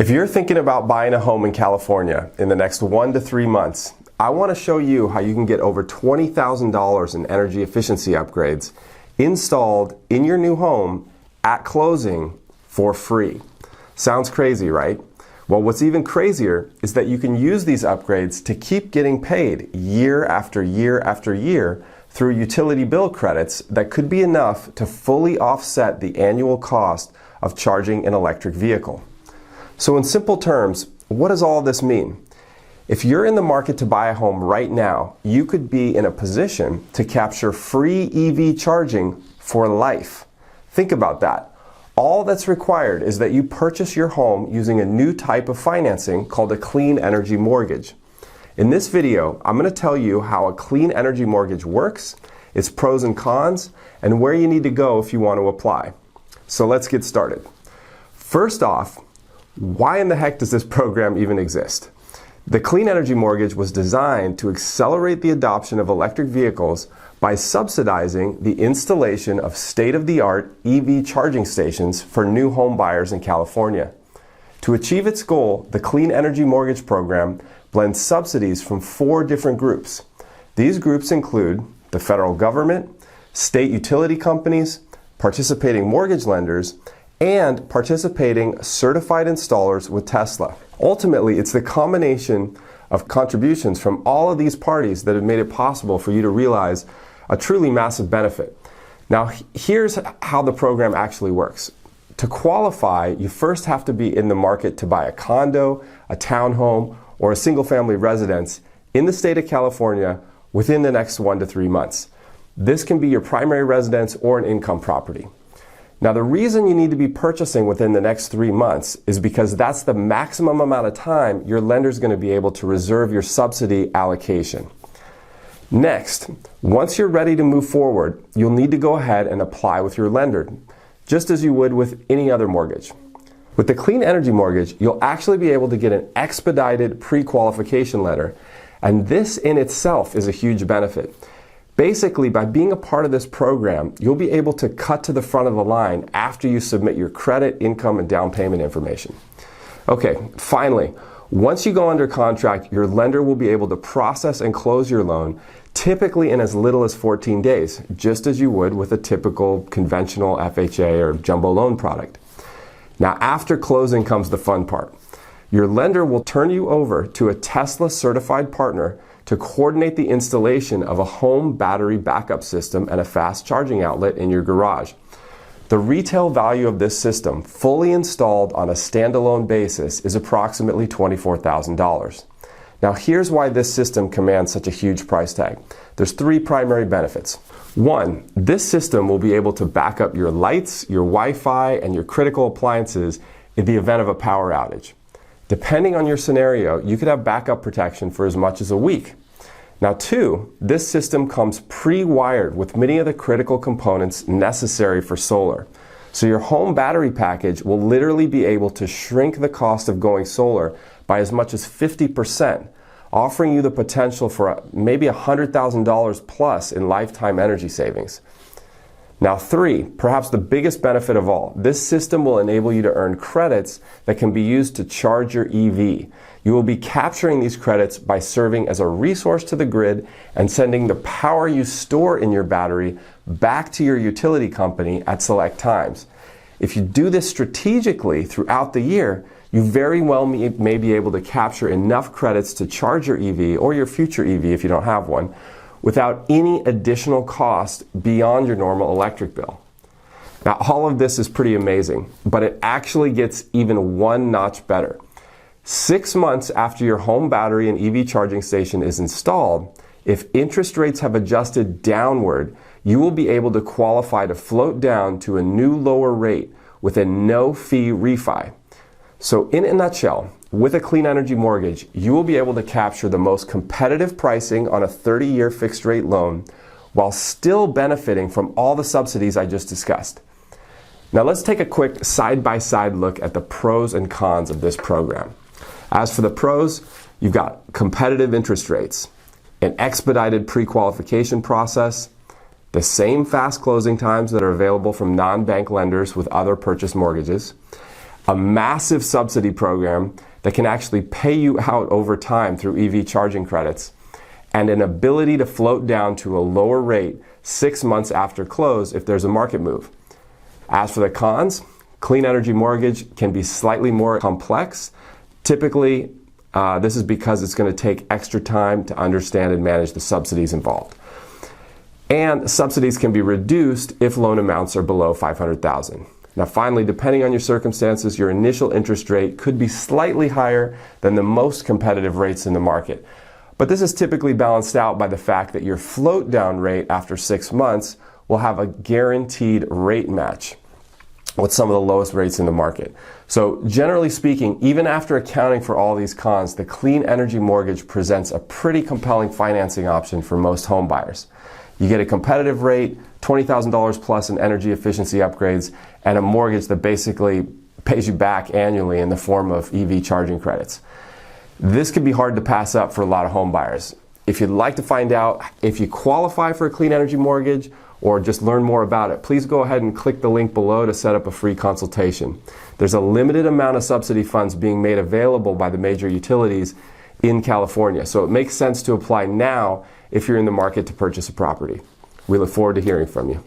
If you're thinking about buying a home in California in the next 1 to 3 months, I want to show you how you can get over $20,000 in energy efficiency upgrades installed in your new home at closing for free. Sounds crazy, right? Well, what's even crazier is that you can use these upgrades to keep getting paid year after year after year through utility bill credits that could be enough to fully offset the annual cost of charging an electric vehicle. So in simple terms, what does all this mean? If you're in the market to buy a home right now, you could be in a position to capture free EV charging for life. Think about that. All that's required is that you purchase your home using a new type of financing called a clean energy mortgage. In this video, I'm going to tell you how a clean energy mortgage works, its pros and cons, and where you need to go if you want to apply. So let's get started. First off, why in the heck does this program even exist? The Clean Energy Mortgage was designed to accelerate the adoption of electric vehicles by subsidizing the installation of state-of-the-art EV charging stations for new home buyers in California. To achieve its goal, the Clean Energy Mortgage Program blends subsidies from 4 different groups. These groups include the federal government, state utility companies, participating mortgage lenders, and participating certified installers with Tesla. Ultimately, it's the combination of contributions from all of these parties that have made it possible for you to realize a truly massive benefit. Now, here's how the program actually works. To qualify, you first have to be in the market to buy a condo, a townhome, or a single-family residence in the state of California within the next 1 to 3 months. This can be your primary residence or an income property. Now, the reason you need to be purchasing within the next 3 months is because that's the maximum amount of time your lender is going to be able to reserve your subsidy allocation. Next, once you're ready to move forward, you'll need to go ahead and apply with your lender, just as you would with any other mortgage. With the Clean Energy Mortgage, you'll actually be able to get an expedited pre-qualification letter, and this in itself is a huge benefit. Basically, by being a part of this program, you'll be able to cut to the front of the line after you submit your credit, income, and down payment information. Okay, finally, once you go under contract, your lender will be able to process and close your loan, typically in as little as 14 days, just as you would with a typical conventional FHA or jumbo loan product. Now, after closing comes the fun part. Your lender will turn you over to a Tesla certified partner to coordinate the installation of a home battery backup system and a fast charging outlet in your garage. The retail value of this system, fully installed on a standalone basis, is approximately $24,000. Now, here's why this system commands such a huge price tag. There's 3 primary benefits. 1, this system will be able to back up your lights, your Wi-Fi, and your critical appliances in the event of a power outage. Depending on your scenario, you could have backup protection for as much as a week. Now 2, this system comes pre-wired with many of the critical components necessary for solar. So your home battery package will literally be able to shrink the cost of going solar by as much as 50%, offering you the potential for maybe $100,000 plus in lifetime energy savings. Now 3, perhaps the biggest benefit of all, this system will enable you to earn credits that can be used to charge your EV. You will be capturing these credits by serving as a resource to the grid and sending the power you store in your battery back to your utility company at select times. If you do this strategically throughout the year, you very well may be able to capture enough credits to charge your EV or your future EV if you don't have one, without any additional cost beyond your normal electric bill. Now, all of this is pretty amazing, but it actually gets even 1 notch better. 6 months after your home battery and EV charging station is installed, if interest rates have adjusted downward, you will be able to qualify to float down to a new lower rate with a no-fee refi. So in a nutshell, with a Clean Energy Mortgage, you will be able to capture the most competitive pricing on a 30-year fixed rate loan while still benefiting from all the subsidies I just discussed. Now let's take a quick side-by-side look at the pros and cons of this program. As for the pros, you've got competitive interest rates, an expedited pre-qualification process, the same fast closing times that are available from non-bank lenders with other purchase mortgages, a massive subsidy program that can actually pay you out over time through EV charging credits, and an ability to float down to a lower rate 6 months after close if there's a market move. As for the cons, clean energy mortgage can be slightly more complex. Typically, this is because it's going to take extra time to understand and manage the subsidies involved. And subsidies can be reduced if loan amounts are below $500,000. Now finally, depending on your circumstances, your initial interest rate could be slightly higher than the most competitive rates in the market. But this is typically balanced out by the fact that your float down rate after 6 months will have a guaranteed rate match with some of the lowest rates in the market. So generally speaking, even after accounting for all these cons, the clean energy mortgage presents a pretty compelling financing option for most home buyers. You get a competitive rate, $20,000 plus in energy efficiency upgrades, and a mortgage that basically pays you back annually in the form of EV charging credits. This could be hard to pass up for a lot of home buyers. If you'd like to find out if you qualify for a clean energy mortgage or just learn more about it, please go ahead and click the link below to set up a free consultation. There's a limited amount of subsidy funds being made available by the major utilities in California, so it makes sense to apply now if you're in the market to purchase a property. We look forward to hearing from you.